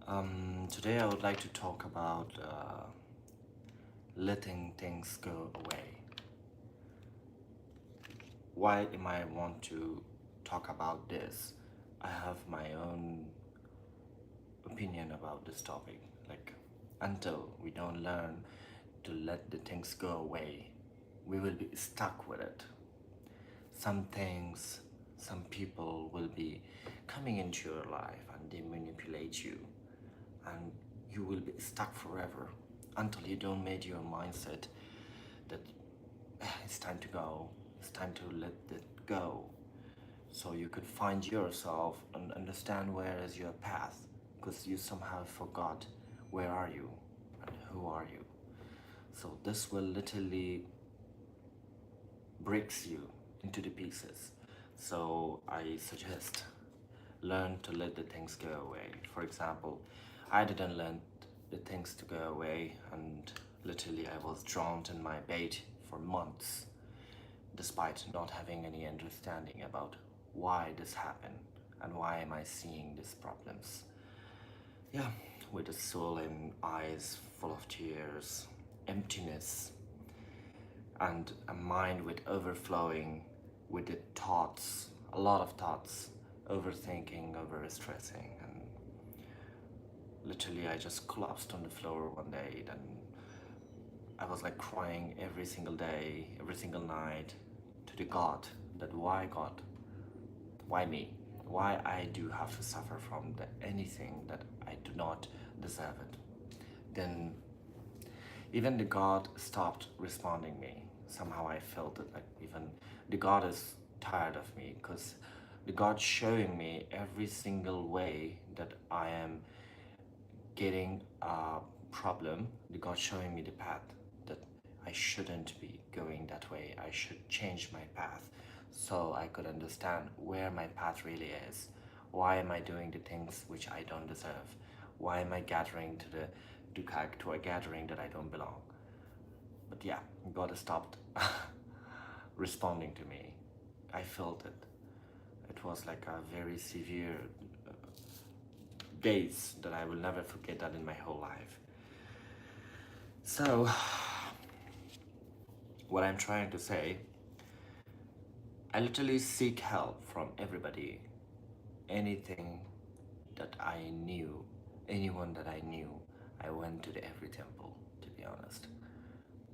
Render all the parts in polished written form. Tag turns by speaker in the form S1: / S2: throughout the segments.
S1: Today I would like to talk about letting things go away. Why am I want to talk about this? I have my own opinion about this topic. Like, until we don't learn to let the things go away, we will be stuck with it. Some things, some people will be coming into your life and they manipulate you, and you will be stuck forever until you don't make your mindset that it's time to go, it's time to let it go, so you could find yourself and understand where is your path, because you somehow forgot where are you and who are you. So this will literally breaks you into the pieces. So I suggest learn to let the things go away. For example, I didn't learn the things to go away, and literally I was drowned in my bed for months despite not having any understanding about why this happened and why am I seeing these problems. Yeah, with a soul and eyes full of tears, emptiness, and a mind with overflowing with the thoughts, a lot of thoughts, overthinking, over stressing, and literally I just collapsed on the floor one day. Then I was like crying every single day, every single night to the God, that why God, why me, why I do have to suffer from anything that I do not deserve it. Then even the God stopped responding me. Somehow I felt it, like even the God is tired of me, because the God showing me every single way that I am getting a problem, the God showing me the path that I shouldn't be going that way. I should change my path so I could understand where my path really is. Why am I doing the things which I don't deserve? Why am I gathering to a gathering that I don't belong? But yeah, God stopped responding to me. I felt it. It was like a very severe days that I will never forget that in my whole life. So, what I'm trying to say, I literally seek help from everybody. Anything that I knew, anyone that I knew, I went to every temple, to be honest.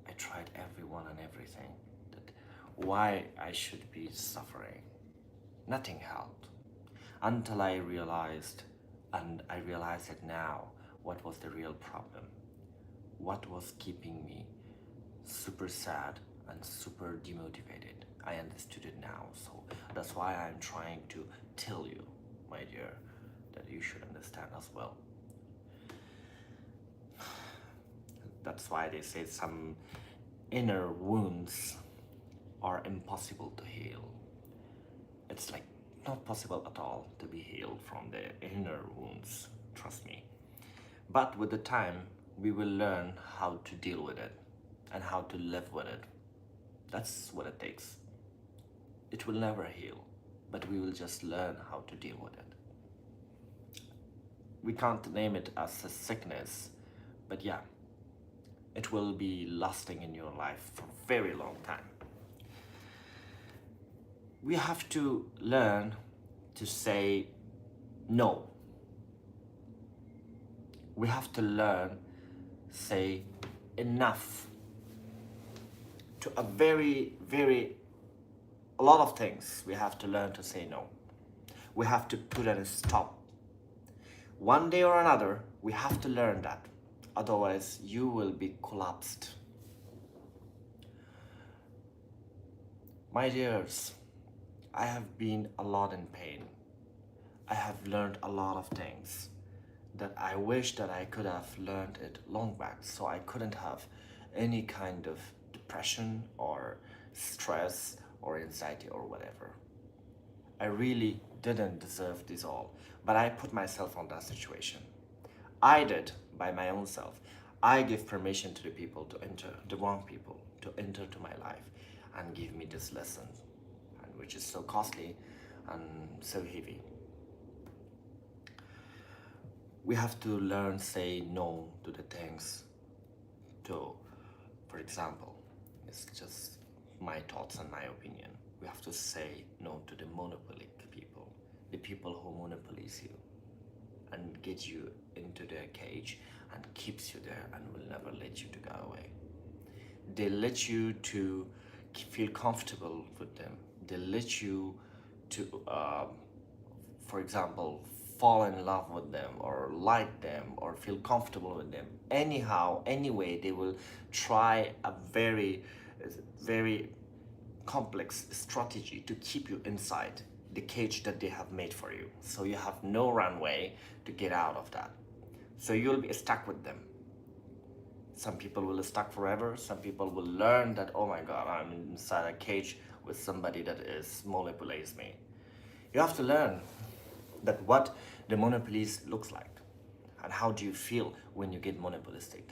S1: I tried everyone and everything. That why I should be suffering. Nothing helped. Until I realized, and I realize it now, what was the real problem. What was keeping me super sad and super demotivated. I understood it now, so that's why I'm trying to tell you, my dear, that you should understand as well. That's why they say some inner wounds are impossible to heal. It's like not possible at all to be healed from the inner wounds, trust me. But with the time, we will learn how to deal with it and how to live with it. That's what it takes. It will never heal, but we will just learn how to deal with it. We can't name it as a sickness, but yeah, it will be lasting in your life for a very long time. We have to learn to say no. We have to learn say enough to a lot of things. We have to learn to say no. We have to put a stop. One day or another, we have to learn that. Otherwise, you will be collapsed. My dears, I have been a lot in pain. I have learned a lot of things that I wish that I could have learned it long back, so I couldn't have any kind of depression or stress or anxiety or whatever. I really didn't deserve this all, but I put myself on that situation. I did by my own self. I give permission to the people to enter, the wrong people to enter to my life and give me this lesson, and which is so costly and so heavy. We have to learn say no to the things. To, for example, it's just my thoughts and my opinion. We have to say no to the monopolic people, the people who monopolize you and get you into their cage and keeps you there and will never let you to go away. They let you to feel comfortable with them. They let you to, for example, fall in love with them or like them or feel comfortable with them. Anyhow, anyway, they will try a very complex strategy to keep you inside the cage that they have made for you. So you have no runway to get out of that. So you'll be stuck with them. Some people will be stuck forever. Some people will learn that, oh my God, I'm inside a cage with somebody that is manipulates me. You have to learn that what the monopolies looks like and how do you feel when you get monopolistic.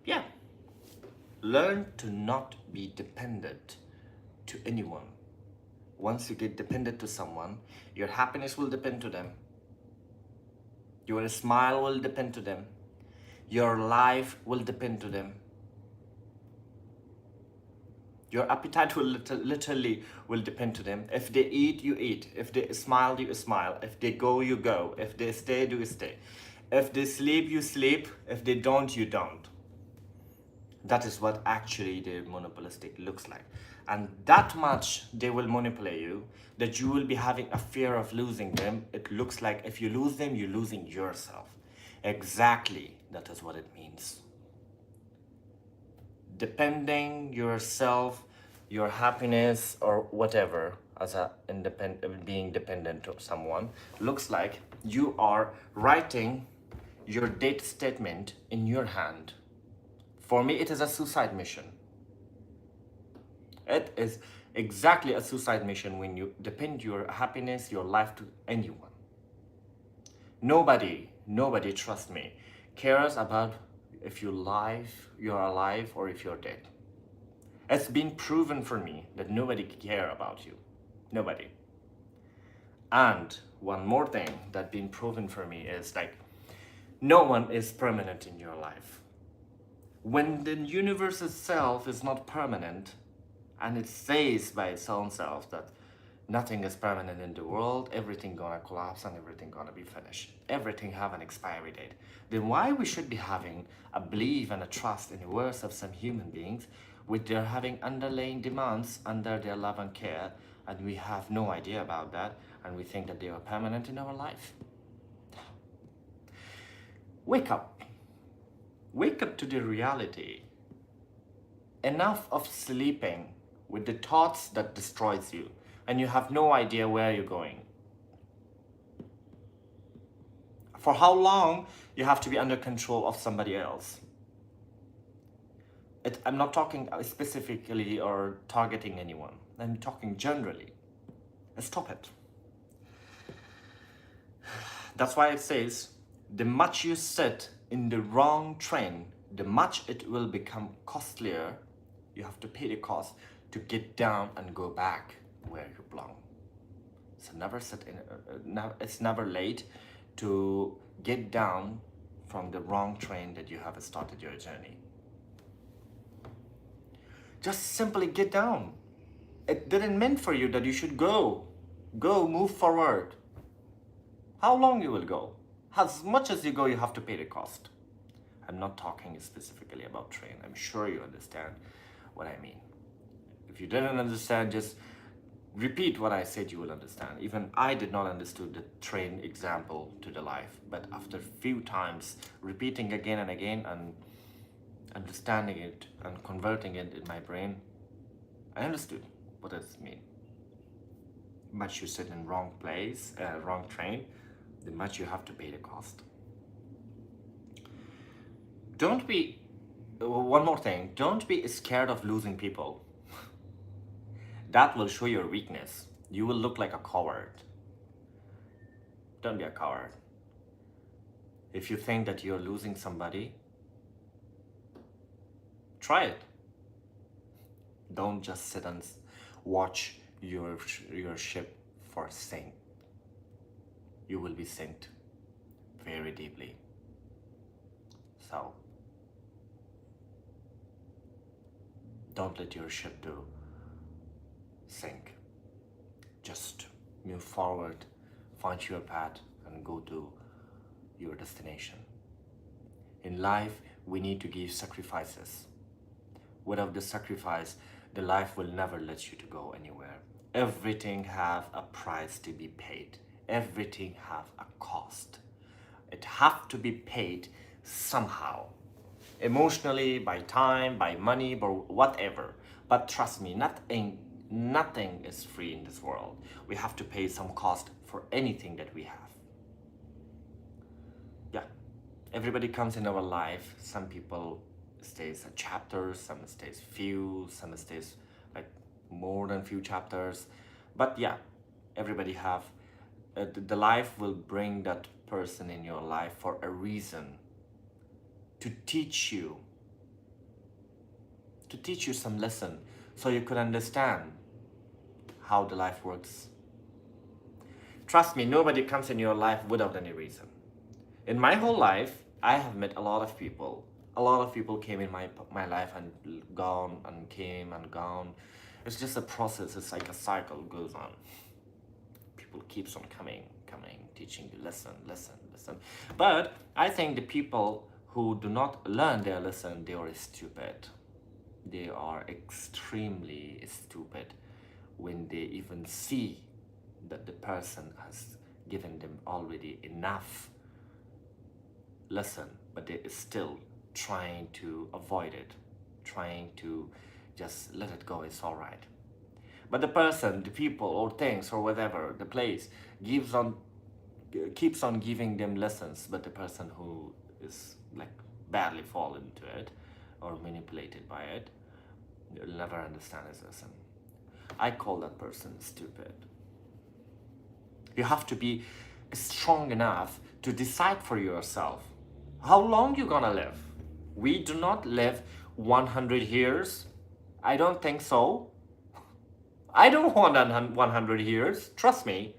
S1: Yeah, learn to not be dependent to anyone. Once you get dependent to someone, your happiness will depend to them. Your smile will depend to them. Your life will depend to them. Your appetite will literally will depend to them. If they eat, you eat. If they smile, you smile. If they go, you go. If they stay, you stay. If they sleep, you sleep. If they don't, you don't. That is what actually the monopolistic looks like. And that much they will manipulate you that you will be having a fear of losing them. It looks like if you lose them, you're losing yourself. Exactly, that is what it means. Depending yourself, your happiness or whatever as a being dependent of someone looks like you are writing your death statement in your hand. For me, it is a suicide mission. It is exactly a suicide mission when you depend your happiness, your life to anyone. Nobody, trust me, cares about if you're alive or if you're dead. It's been proven for me that nobody care about you. Nobody. And one more thing that been proven for me is like no one is permanent in your life. When the universe itself is not permanent, and it says by its own self that nothing is permanent in the world, everything gonna collapse and everything gonna be finished. Everything have an expiry date. Then why we should be having a belief and a trust in the words of some human beings with their having underlying demands under their love and care, and we have no idea about that, and we think that they are permanent in our life? Wake up. Wake up to the reality. Enough of sleeping with the thoughts that destroys you and you have no idea where you're going. For how long you have to be under control of somebody else? I'm not talking specifically or targeting anyone. I'm talking generally. Stop it. That's why it says, the much you sit in the wrong train, the much it will become costlier. You have to pay the cost to get down and go back where you belong. So never sit in. It's never late to get down from the wrong train that you have started your journey. Just simply get down. It didn't mean for you that you should go. Go, move forward. How long you will go? As much as you go, you have to pay the cost. I'm not talking specifically about train. I'm sure you understand what I mean. If you didn't understand, just repeat what I said, you will understand. Even I did not understand the train example to the life, but after few times repeating again and again and understanding it and converting it in my brain, I understood what does it mean. Much you sit in wrong place, wrong train, the much you have to pay the cost. Don't be, one more thing, don't be scared of losing people. That will show your weakness. You will look like a coward. Don't be a coward. If you think that you're losing somebody, try it. Don't just sit and watch your ship for sink. You will be sinked very deeply. So don't let your ship to sink. Just move forward, find your path, and go to your destination. In life, we need to give sacrifices. Without the sacrifice, the life will never let you to go anywhere. Everything have a price to be paid. Everything have a cost. It have to be paid somehow. Emotionally, by time, by money, by whatever. But trust me, nothing is free in this world. We have to pay some cost for anything that we have. Yeah, everybody comes in our life. Some people stays a chapter, some stays few, some stays like more than few chapters. But yeah, everybody have the life will bring that person in your life for a reason, to teach you some lesson, so you could understand how the life works. Trust me, nobody comes in your life without any reason. In my whole life, I have met a lot of people. A lot of people came in my life and gone and came and gone. It's just a process. It's like a cycle goes on. People keeps on coming, teaching you lesson. But I think the people who do not learn their lesson, they are stupid. They are extremely stupid when they even see that the person has given them already enough lesson, but they is still trying to avoid it, trying to just let it go, it's all right. But the person, the people or things or whatever, the place keeps on giving them lessons, but the person who is like badly fall into it or manipulated by it, you'll never understand his lesson. I call that person stupid. You have to be strong enough to decide for yourself how long you're gonna live. We do not live 100 years. I don't think so. I don't want 100 years. Trust me.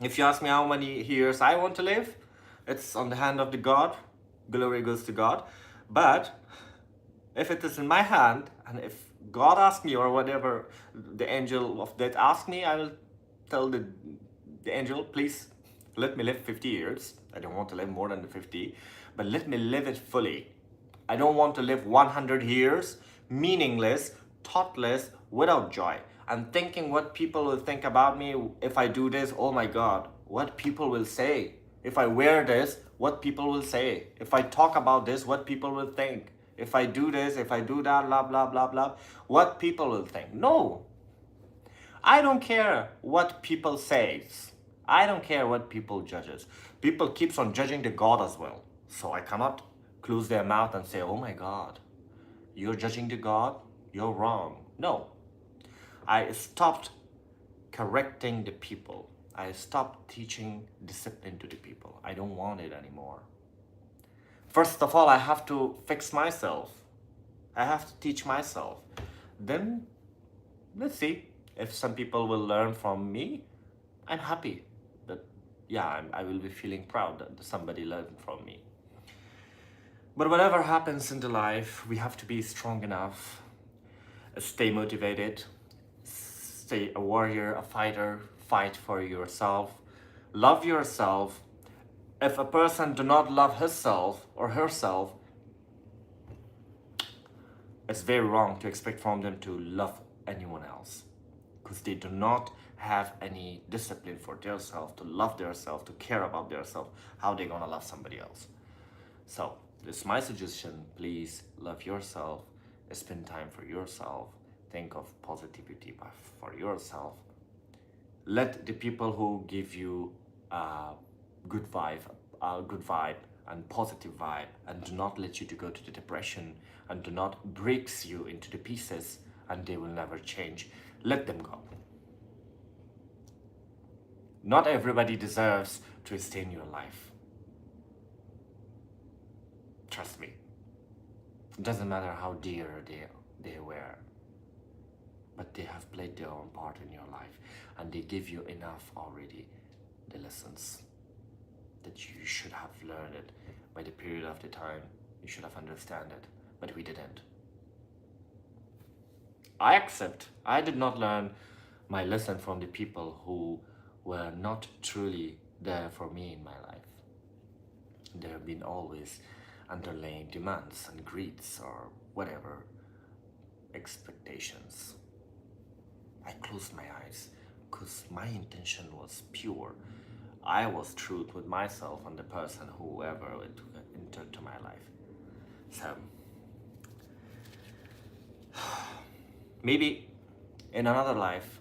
S1: If you ask me how many years I want to live, it's on the hand of the God. Glory goes to God. But if it is in my hand, and if God asks me or whatever, the angel of death asks me, I will tell the angel, please let me live 50 years. I don't want to live more than 50, but let me live it fully. I don't want to live 100 years, meaningless, thoughtless, without joy. I'm thinking what people will think about me if I do this. Oh my God, what people will say. If I wear this, what people will say. If I talk about this, what people will think. If I do this, if I do that, blah, blah, blah, blah, what people will think. No, I don't care what people says. I don't care what people judges. People keeps on judging the God as well. So I cannot close their mouth and say, oh my God, you're judging the God? You're wrong. No. I stopped correcting the people. I stopped teaching discipline to the people. I don't want it anymore. First of all, I have to fix myself. I have to teach myself. Then, let's see. If some people will learn from me, I'm happy that, yeah, I will be feeling proud that somebody learned from me. But whatever happens in the life, we have to be strong enough, stay motivated, stay a warrior, a fighter, fight for yourself, love yourself. If a person do not love himself or herself, it's very wrong to expect from them to love anyone else, because they do not have any discipline for themselves, to love themselves, to care about themselves. How they gonna love somebody else? So this is my suggestion. Please love yourself, spend time for yourself, think of positivity for yourself. Let the people who give you a good vibe and positive vibe, and do not let you to go to the depression, and do not breaks you into the pieces, and they will never change. Let them go. Not everybody deserves to stay in your life. Trust me. It doesn't matter how dear they were, but they have played their own part in your life, and they give you enough already, the lessons. that you should have learned it by the period of the time. You should have understand it, but we didn't. I accept I did not learn my lesson from the people who were not truly there for me in my life. There have been always underlying demands and greeds or whatever expectations. I closed my eyes because my intention was pure. I was truth with myself and the person whoever entered to my life. So maybe in another life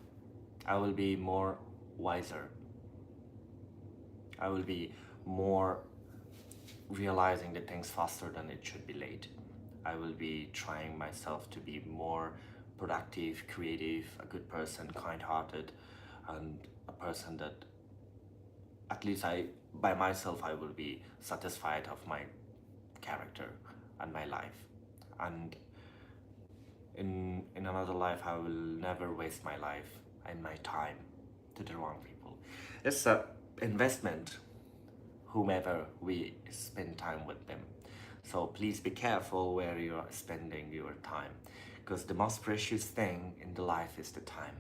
S1: I will be more wiser. I will be more realizing the things faster than it should be late. I will be trying myself to be more productive, creative, a good person, kind-hearted, and a person that at least by myself, I will be satisfied of my character and my life. And in another life, I will never waste my life and my time to the wrong people. It's an investment, whomever we spend time with them. So please be careful where you are spending your time, because the most precious thing in the life is the time.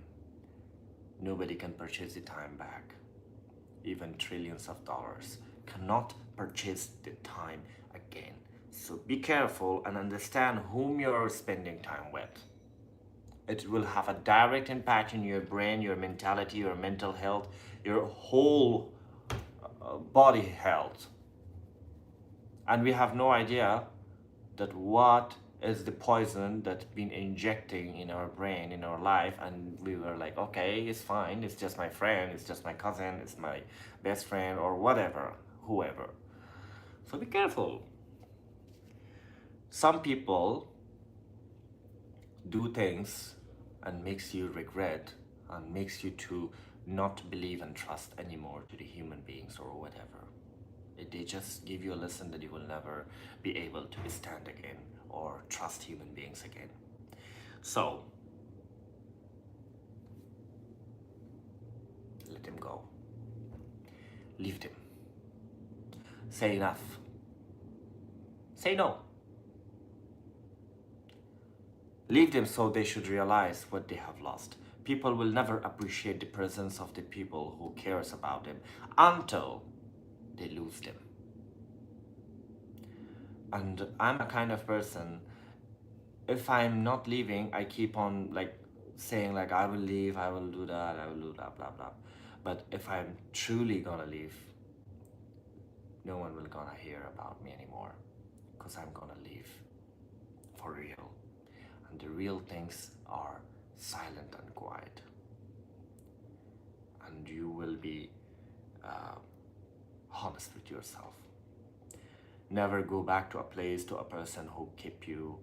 S1: Nobody can purchase the time back. Even trillions of dollars cannot purchase the time again. So be careful and understand whom you're spending time with. It will have a direct impact in your brain, your mentality, your mental health, your whole body health. And we have no idea that what is the poison that's been injecting in our brain, in our life, and we were like, okay, it's fine, it's just my friend, it's just my cousin, it's my best friend, or whatever, whoever. So be careful. Some people do things and makes you regret and makes you to not believe and trust anymore to the human beings or whatever. They just give you a lesson that you will never be able to stand again or trust human beings again. So let them go. Leave them. Say enough. Say no. Leave them so they should realize what they have lost. People will never appreciate the presence of the people who cares about them until they lose them. And I'm a kind of person, if I'm not leaving, I keep on like saying like I will leave, I will do that, I will do that, blah blah. But if I'm truly gonna leave, no one will gonna hear about me anymore, because I'm gonna leave for real. And the real things are silent and quiet. And you will be honest with yourself. Never go back to a place, to a person who kept you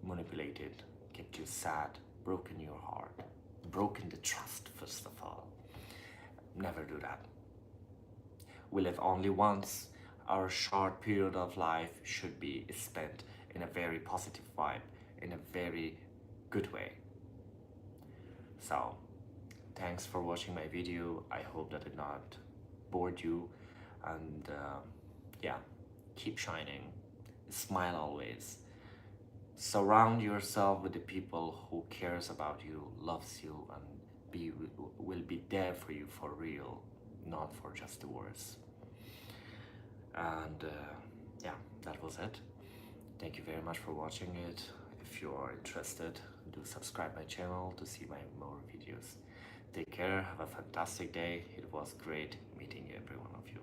S1: manipulated, kept you sad, broken your heart, broken the trust, first of all. Never do that. We live only once. Our short period of life should be spent in a very positive vibe, in a very good way. So, thanks for watching my video. I hope that it not bored you, and yeah, keep shining, smile always. Surround yourself with the people who cares about you, loves you, and will be there for you for real, not for just the words. And yeah, that was it. Thank you very much for watching it. If you are interested, do subscribe my channel to see my more videos. Take care, have a fantastic day. It was great meeting every one of you.